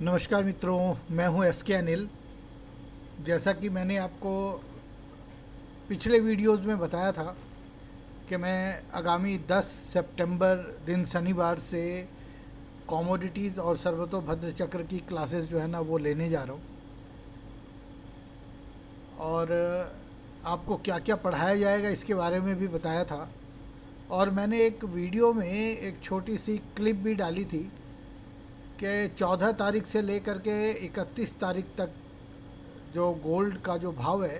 नमस्कार मित्रों, मैं हूं एस के अनिल। जैसा कि मैंने आपको पिछले वीडियोस में बताया था कि मैं आगामी 10 सितंबर दिन शनिवार से कमोडिटीज़ और सर्वतोभद्र चक्र की क्लासेस जो है ना वो लेने जा रहा हूं। और आपको क्या क्या पढ़ाया जाएगा इसके बारे में भी बताया था। और मैंने एक वीडियो में एक छोटी सी क्लिप भी डाली थी कि 14 तारीख से लेकर के 31 तारीख तक जो गोल्ड का जो भाव है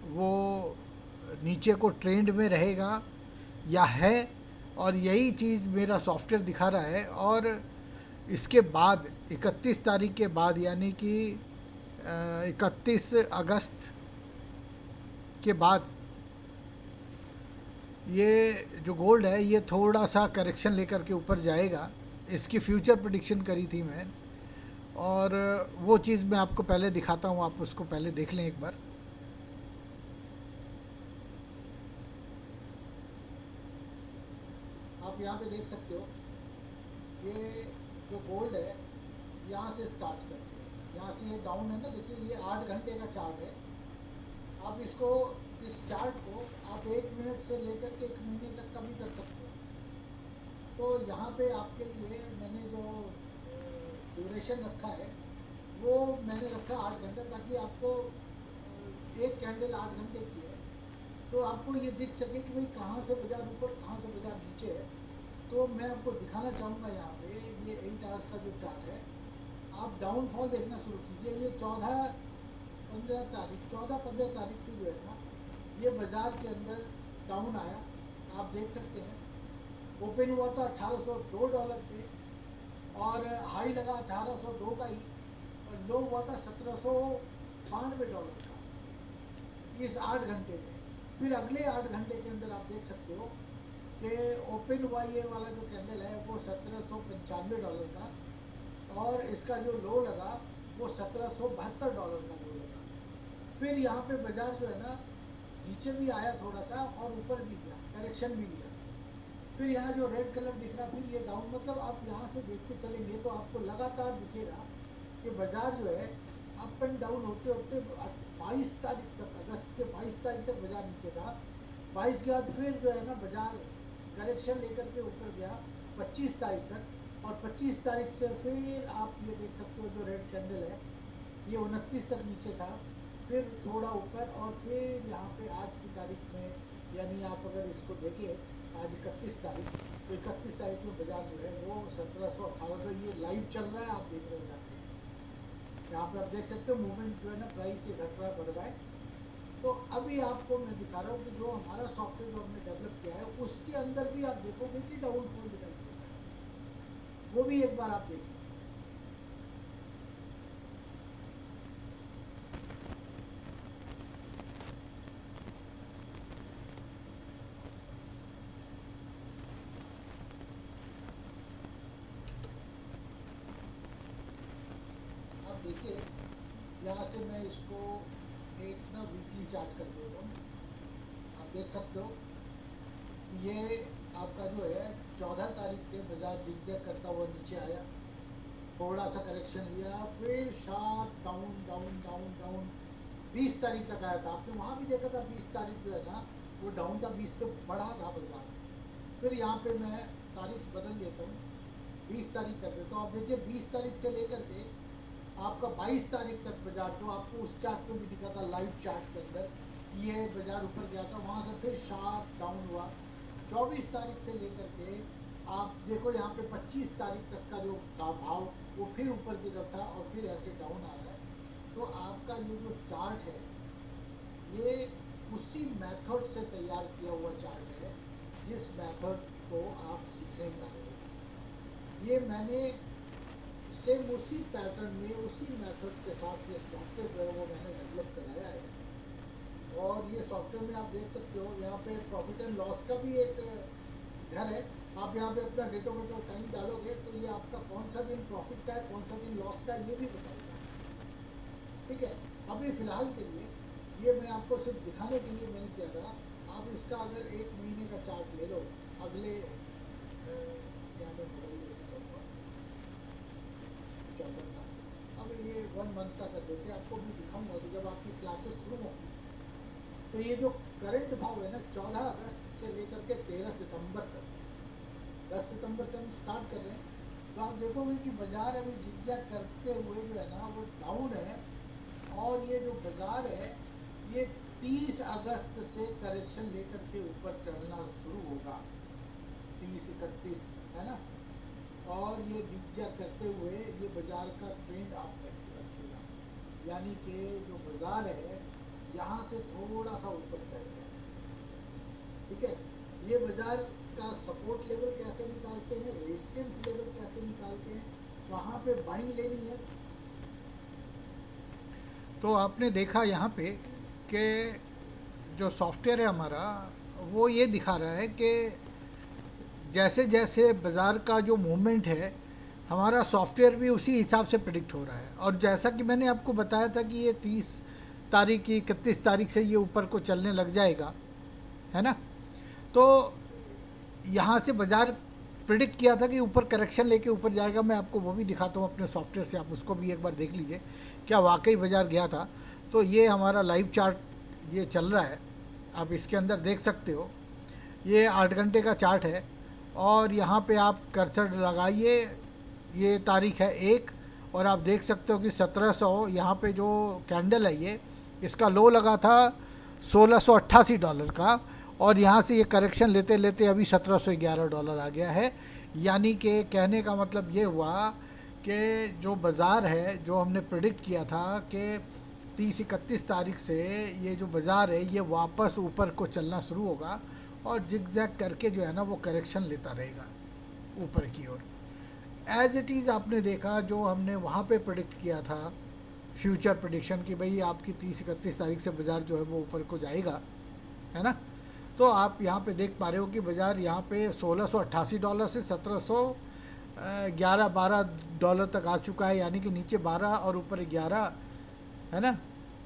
वो नीचे को ट्रेंड में रहेगा या है। और यही चीज़ मेरा सॉफ्टवेयर दिखा रहा है। और इसके बाद 31 तारीख के बाद यानी कि 31 अगस्त के बाद ये जो गोल्ड है ये थोड़ा सा करेक्शन लेकर के ऊपर जाएगा। इसकी फ्यूचर प्रिडिक्शन करी थी मैं। और वो चीज़ मैं आपको पहले दिखाता हूँ, आप उसको पहले देख लें एक बार। आप यहाँ पे देख सकते हो ये जो गोल्ड है यहाँ से स्टार्ट करते हैं, यहाँ से ये डाउन है ना, देखिए ये 8 घंटे का चार्ट है। आप इसको इस चार्ट को आप 1 मिनट से लेकर के 1 महीने तक का भी कर सकते हो। तो यहाँ पे आपके लिए मैंने जो ड्यूरेशन रखा है वो मैंने रखा 8 घंटे, ताकि आपको एक कैंडल 8 घंटे की है तो आपको ये दिख सके कि भाई कहाँ से बाजार ऊपर कहाँ से बाजार नीचे है। तो मैं आपको दिखाना चाहूँगा यहाँ पे ये 8 आवर्स का जो चार्ट है। आप डाउनफॉल देखना शुरू कीजिए। ये 14-15 तारीख से जो है ना ये बाजार के अंदर डाउन आया, आप देख सकते हैं। ओपन हुआ था $1802 पे और हाई लगा 1802 का ही, और लो हुआ था $1792 का इस 8 घंटे में। फिर अगले 8 घंटे के अंदर आप देख सकते हो कि ओपन हुआ ये वाला जो कैंडल है वो $1795 का, और इसका जो लो लगा वो $1772 का लो लगा। फिर यहाँ पे बाजार जो है ना नीचे भी आया थोड़ा सा और ऊपर भी गया, करेक्शन भी लिया। फिर यहाँ जो रेड कलर दिख रहा फिर ये डाउन, मतलब आप यहाँ से देखते चलेंगे तो आपको लगातार दिखेगा कि बाजार जो है अप एंड डाउन होते होते 22 तारीख तक, अगस्त के 22 तारीख तक बाजार नीचे था। 22 के बाद फिर जो है ना बाजार करेक्शन लेकर के ऊपर गया 25 तारीख तक, और 25 तारीख से फिर आप ये देख सकते हो जो रेड कैंडल है ये 29 तक नीचे था, फिर थोड़ा ऊपर, और फिर यहाँ पे आज की तारीख में, यानी आप अगर इसको देखें आज 31 तारीख, तो 31 तारीख में बाजार जो है वो 1718, ये लाइव चल रहा है, आप देख रहे हो जाके यहाँ पे। आप देख सकते हो मूवमेंट जो है ना प्राइस से घट रहा है, बढ़ रहा है। तो अभी आपको मैं दिखा रहा हूँ कि जो हमारा सॉफ्टवेयर जो हमने डेवलप किया है उसके अंदर भी आप देखोगे कि डाउनफॉल दिखाई देता है, वो भी एक बार आप देखिए। आप देखिए यहाँ से मैं इसको एक ना वीकली चार्ट कर देता हूँ। आप देख सकते हो ये आपका जो है 14 तारीख से बाजार जिगजैग करता हुआ नीचे आया, थोड़ा सा करेक्शन लिया, फिर sharp down down down down 20 तारीख तक आया था। आपने वहाँ भी देखा था 20 तारीख जो है ना वो डाउन था, 20 से बढ़ा था बाजार। फिर यहाँ पे मैं तारीख बदल देता हूँ, 20 तारीख कर देता हूँ। आप देखिए 20 तारीख से लेकर के आपका 22 तारीख तक बाजार, तो आपको उस चार्ट को भी दिखा था लाइव चार्ट के अंदर, ये बाजार ऊपर गया था, वहाँ से फिर शार्प डाउन हुआ। 24 तारीख से लेकर के आप देखो यहाँ पे 25 तारीख तक का जो भाव वो फिर ऊपर की तरफ था और फिर ऐसे डाउन आ रहा है। तो आपका ये जो चार्ट है ये उसी मेथड से तैयार किया हुआ चार्ट है जिस मेथड को आप सीखने जा रहे हो। ये मैंने सेम उसी पैटर्न में उसी मेथड के साथ ये सॉफ्टवेयर जो है वो मैंने डेवलप कराया है। और ये सॉफ्टवेयर में आप देख सकते हो यहाँ पे प्रॉफिट एंड लॉस का भी एक घर है। आप यहाँ पे अपना डेट ऑफ टाइम डालोगे तो ये आपका कौन सा दिन प्रॉफिट का है कौन सा दिन लॉस का है ये भी बताएगा। ठीक है, अभी फ़िलहाल के लिए ये मैं आपको सिर्फ दिखाने के लिए मैंने किया था। आप इसका अगर 1 महीने का चार्ट ले लो, अगले यहाँ पे मोबाइल लेके जाऊँगा, ये 1 मंथ का कर देते हैं, आपको भी दिखाऊंगा तो जब आपकी क्लासेस शुरू होंगी। तो ये जो करंट भाव है ना 14 अगस्त से लेकर के 13 सितंबर तक, 10 सितंबर से हम स्टार्ट कर रहे हैं, तो आप देखोगे कि बाजार अभी जिगजैग करते हुए जो है ना वो डाउन है। और ये जो बाजार है ये 30 अगस्त से करेक्शन लेकर के ऊपर चढ़ना शुरू होगा, 30-31 है ना। और ये जिगजैग करते हुए ये बाजार का ट्रेंड आप रखिएगा, यानी कि जो बाजार है यहाँ से थोड़ा सा ऊपर चलते हैं, ठीक है। ये बाजार का सपोर्ट लेवल कैसे निकालते हैं, रेजिस्टेंस लेवल कैसे निकालते हैं, वहाँ पे बाइंग लेनी है। तो आपने देखा यहाँ पे कि जो सॉफ्टवेयर है हमारा वो ये दिखा रहा है कि जैसे जैसे बाज़ार का जो मूवमेंट है हमारा सॉफ्टवेयर भी उसी हिसाब से प्रिडिक्ट हो रहा है। और जैसा कि मैंने आपको बताया था कि ये 30 तारीख की 31 तारीख से ये ऊपर को चलने लग जाएगा, है ना। तो यहाँ से बाज़ार प्रिडिक्ट किया था कि ऊपर करेक्शन लेके ऊपर जाएगा। मैं आपको वो भी दिखाता हूँ अपने सॉफ्टवेयर से, आप उसको भी एक बार देख लीजिए क्या वाकई बाज़ार गया था। तो ये हमारा लाइव चार्ट ये चल रहा है, आप इसके अंदर देख सकते हो, ये 8 घंटे का चार्ट है। और यहाँ पे आप कर्सर लगाइए, ये तारीख है 1, और आप देख सकते हो कि 1700 यहाँ पे जो कैंडल है ये इसका लो लगा था $1688 का, और यहाँ से ये करेक्शन लेते लेते अभी $1711 आ गया है। यानी कि कहने का मतलब ये हुआ कि जो बाज़ार है जो हमने प्रिडिक्ट किया था कि 30-31 तारीख से ये जो बाज़ार है ये वापस ऊपर को चलना शुरू होगा और जिगजैग करके जो है ना वो करेक्शन लेता रहेगा ऊपर की ओर। एज इट इज़ आपने देखा जो हमने वहाँ पे प्रिडिक्ट किया था फ्यूचर प्रिडिक्शन कि भाई आपकी 30-31 तारीख से बाज़ार जो है वो ऊपर को जाएगा, है ना। तो आप यहाँ पे देख पा रहे हो कि बाज़ार यहाँ पे $1688 से $1711-12 तक आ चुका है, यानी कि नीचे 12 और ऊपर 11, है ना।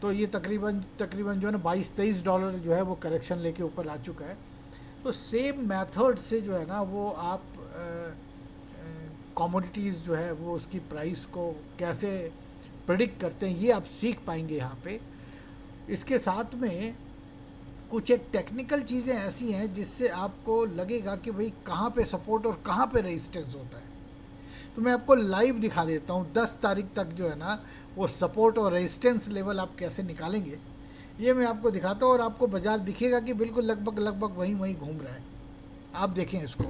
तो ये तकरीबन जो है ना $22-23 जो है वो करेक्शन लेके ऊपर आ चुका है। तो सेम मेथड से जो है ना वो आप कमोडिटीज़ जो है वो उसकी प्राइस को कैसे प्रेडिक्ट करते हैं ये आप सीख पाएंगे यहाँ पे। इसके साथ में कुछ एक टेक्निकल चीज़ें ऐसी हैं जिससे आपको लगेगा कि भाई कहाँ पे सपोर्ट और कहाँ पे रेजिस्टेंस होता है। तो मैं आपको लाइव दिखा देता हूँ 10 तारीख तक जो है ना वो सपोर्ट और रेजिस्टेंस लेवल आप कैसे निकालेंगे ये मैं आपको दिखाता हूँ। और आपको बाज़ार दिखेगा कि बिल्कुल लगभग वहीं घूम रहा है। आप देखें इसको,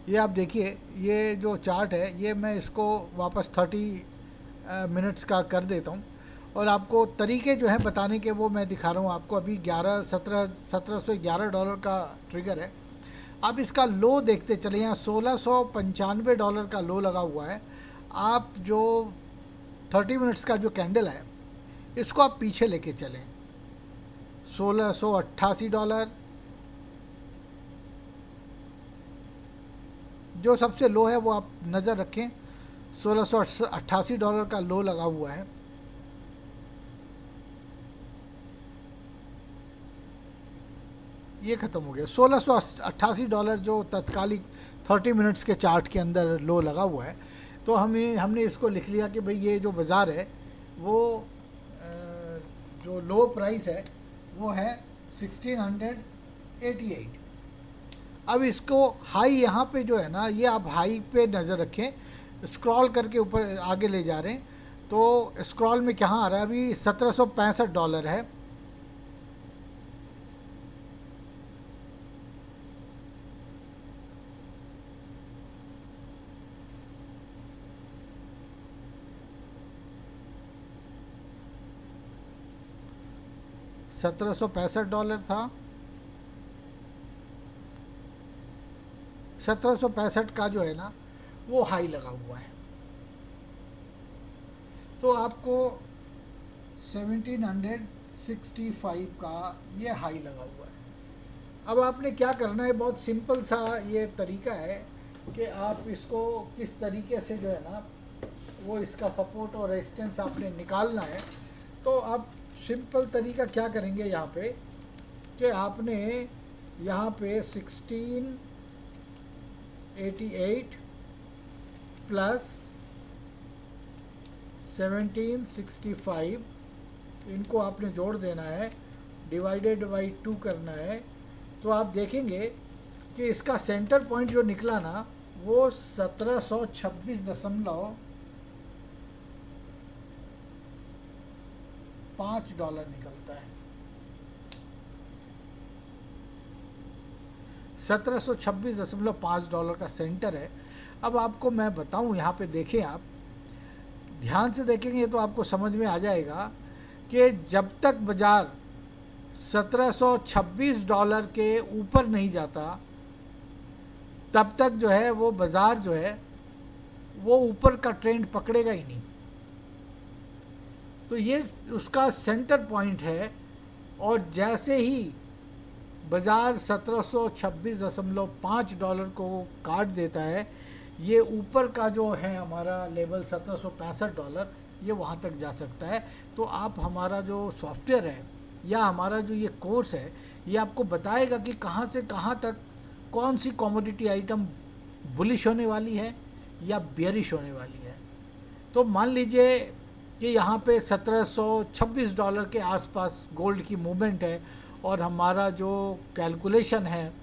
ये आप देखिए, ये जो चार्ट है ये मैं इसको वापस 30 मिनट्स का कर देता हूँ और आपको तरीके जो है बताने के वो मैं दिखा रहा हूँ आपको। अभी $1711 का ट्रिगर है। आप इसका लो देखते चले, यहाँ $1695 का लो लगा हुआ है। आप जो 30 मिनट्स का जो कैंडल है इसको आप पीछे लेके चलें, $1688 जो सबसे लो है वो आप नज़र रखें, $1688 का लो लगा हुआ है। ये ख़त्म हो गया। $1688 जो तत्कालिक 30 मिनट्स के चार्ट के अंदर लो लगा हुआ है। तो हमने इसको लिख लिया कि भाई ये जो बाज़ार है वो जो लो प्राइस है वो है 1688। अब इसको हाई यहाँ पे जो है ना ये आप हाई पे नज़र रखें, स्क्रॉल करके ऊपर आगे ले जा रहे हैं तो स्क्रॉल में कहाँ आ रहा है, अभी $1765 है। $1765 था, 1765 का जो है ना वो हाई लगा हुआ है। तो आपको 1765 का ये हाई लगा हुआ है। अब आपने क्या करना है, बहुत सिंपल सा ये तरीका है कि आप इसको किस तरीके से जो है ना वो इसका सपोर्ट और रेजिस्टेंस आपने निकालना है। तो आप सिंपल तरीका क्या करेंगे यहाँ पे कि आपने यहाँ पे 1688 प्लस 1765, इनको आपने जोड़ देना है, डिवाइडेड बाई 2 करना है, तो आप देखेंगे कि इसका सेंटर पॉइंट जो निकला ना वो 1726.5 डॉलर निकलता है। 1726.5 डॉलर का सेंटर है। अब आपको मैं बताऊं, यहाँ पे देखें, आप ध्यान से देखेंगे तो आपको समझ में आ जाएगा कि जब तक बाजार 1726 डॉलर के ऊपर नहीं जाता तब तक जो है वो बाजार जो है वो ऊपर का ट्रेंड पकड़ेगा ही नहीं। तो ये उसका सेंटर पॉइंट है, और जैसे ही बाजार 1726.5 डॉलर को काट देता है, ये ऊपर का जो है हमारा लेवल 1765 डॉलर, ये वहाँ तक जा सकता है। तो आप हमारा जो सॉफ्टवेयर है या हमारा जो ये कोर्स है, ये आपको बताएगा कि कहाँ से कहाँ तक कौन सी कमोडिटी आइटम बुलिश होने वाली है या बेयरिश होने वाली है। तो मान लीजिए कि यहाँ पे 1726 डॉलर के आसपास गोल्ड की मूवमेंट है, और हमारा जो कैलकुलेशन है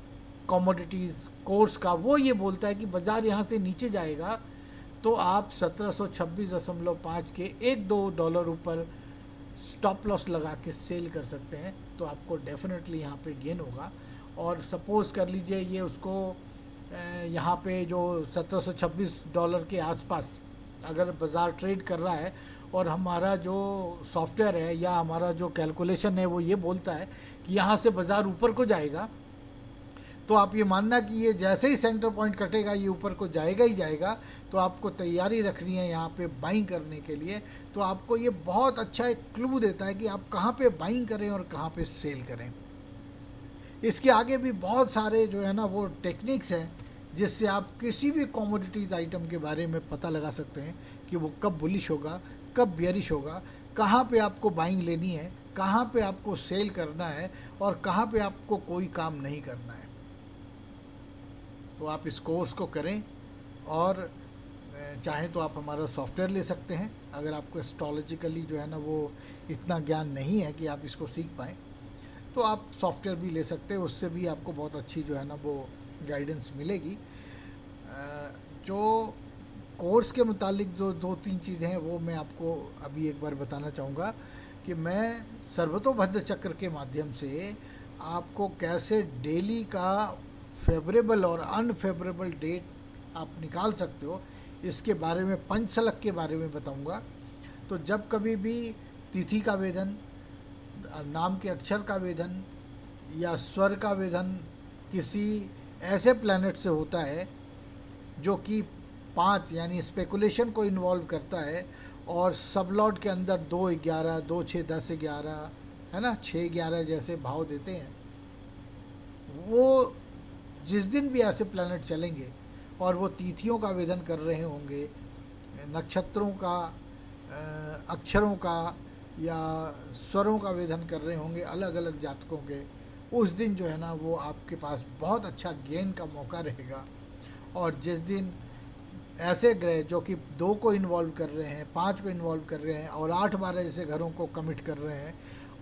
कमोडिटीज़ कोर्स का वो ये बोलता है कि बाज़ार यहाँ से नीचे जाएगा, तो आप 1726.5 के 1-2 डॉलर ऊपर स्टॉप लॉस लगा के सेल कर सकते हैं। तो आपको डेफिनेटली यहाँ पे गेन होगा। और सपोज़ कर लीजिए ये उसको यहाँ पे जो 1726 डॉलर के आसपास अगर बाज़ार ट्रेड कर रहा है, और हमारा जो सॉफ्टवेयर है या हमारा जो कैलकुलेशन है वो ये बोलता है कि यहाँ से बाज़ार ऊपर को जाएगा, तो आप ये मानना कि ये जैसे ही सेंटर पॉइंट कटेगा ये ऊपर को जाएगा ही जाएगा। तो आपको तैयारी रखनी है यहाँ पे बाइंग करने के लिए। तो आपको ये बहुत अच्छा एक क्लू देता है कि आप कहाँ पे बाइंग करें और कहाँ पे सेल करें। इसके आगे भी बहुत सारे जो है ना वो टेक्निक्स हैं जिससे आप किसी भी कमोडिटीज़ आइटम के बारे में पता लगा सकते हैं कि वो कब बुलिश होगा, कब बेयरिश होगा, कहाँ पे आपको बाइंग लेनी है, कहाँ पे आपको सेल करना है, और कहाँ पे आपको कोई काम नहीं करना है। तो आप इस कोर्स को करें, और चाहें तो आप हमारा सॉफ्टवेयर ले सकते हैं। अगर आपको एस्ट्रोलॉजिकली जो है ना वो इतना ज्ञान नहीं है कि आप इसको सीख पाएँ, तो आप सॉफ्टवेयर भी ले सकते हैं, उससे भी आपको बहुत अच्छी जो है ना वो गाइडेंस मिलेगी। जो कोर्स के मुतालिक जो 2-3 चीज़ें हैं वो मैं आपको अभी एक बार बताना चाहूँगा कि मैं सर्वतोभद्र चक्र के माध्यम से आपको कैसे डेली का फेवरेबल और अनफेवरेबल डेट आप निकाल सकते हो, इसके बारे में पंचसलक के बारे में बताऊंगा। तो जब कभी भी तिथि का वेधन, नाम के अक्षर का वेधन या स्वर का वेधन किसी ऐसे प्लैनेट से होता है जो कि 5 यानी स्पेकुलेशन को इन्वॉल्व करता है, और सबलॉट के अंदर 2-11, 2-6, 10-11 है ना, 6-11 जैसे भाव देते हैं, वो जिस दिन भी ऐसे प्लैनेट चलेंगे और वो तिथियों का वेधन कर रहे होंगे, नक्षत्रों का, अक्षरों का या स्वरों का वेधन कर रहे होंगे अलग अलग जातकों के, उस दिन जो है ना वो आपके पास बहुत अच्छा गेन का मौका रहेगा। और जिस दिन ऐसे ग्रह जो कि 2 को इन्वॉल्व कर रहे हैं, 5 को इन्वॉल्व कर रहे हैं और 8-12 जैसे घरों को कमिट कर रहे हैं,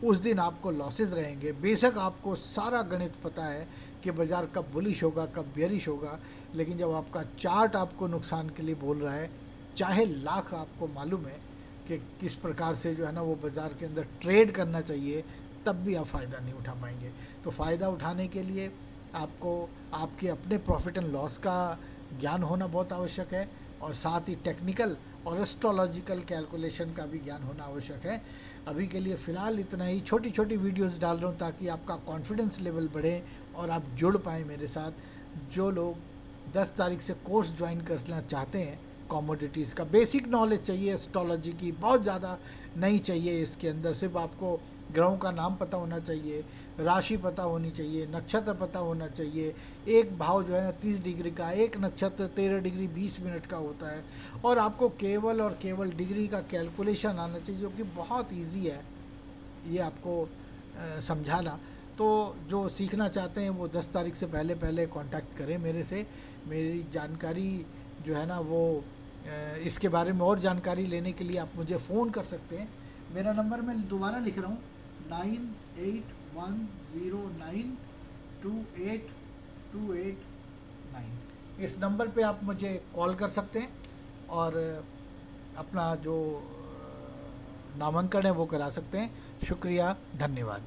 उस दिन आपको लॉसेस रहेंगे। बेशक आपको सारा गणित पता है कि बाज़ार कब बुलिश होगा, कब बेयरिश होगा, लेकिन जब आपका चार्ट आपको नुकसान के लिए बोल रहा है, चाहे लाख आपको मालूम है कि किस प्रकार से जो है ना वो बाज़ार के अंदर ट्रेड करना चाहिए, तब भी आप फ़ायदा नहीं उठा पाएंगे। तो फ़ायदा उठाने के लिए आपको आपके अपने प्रॉफिट एंड लॉस का ज्ञान होना बहुत आवश्यक है, और साथ ही टेक्निकल और एस्ट्रोलॉजिकल कैलकुलेशन का भी ज्ञान होना आवश्यक है। अभी के लिए फ़िलहाल इतना ही, छोटी छोटी वीडियोस डाल रहा हूँ ताकि आपका कॉन्फिडेंस लेवल बढ़े और आप जुड़ पाएँ मेरे साथ। जो लोग 10 तारीख से कोर्स ज्वाइन करना चाहते हैं, कमोडिटीज़ का बेसिक नॉलेज चाहिए, एस्ट्रोलॉजी की बहुत ज़्यादा नहीं चाहिए, इसके अंदर सिर्फ आपको ग्रहों का नाम पता होना चाहिए, राशि पता होनी चाहिए, नक्षत्र पता होना चाहिए। एक भाव जो है ना 30 डिग्री का, एक नक्षत्र 13 डिग्री 20 मिनट का होता है, और आपको केवल और केवल डिग्री का कैलकुलेशन आना चाहिए, जो कि बहुत इजी है ये आपको समझाना। तो जो सीखना चाहते हैं वो 10 तारीख से पहले पहले कांटेक्ट करें मेरे से। मेरी जानकारी जो है ना वो इसके बारे में और जानकारी लेने के लिए आप मुझे फ़ोन कर सकते हैं। मेरा नंबर मैं दोबारा लिख रहा हूँ, 9810282829। इस नंबर पे आप मुझे कॉल कर सकते हैं और अपना जो नामांकन है वो करा सकते हैं। शुक्रिया, धन्यवाद।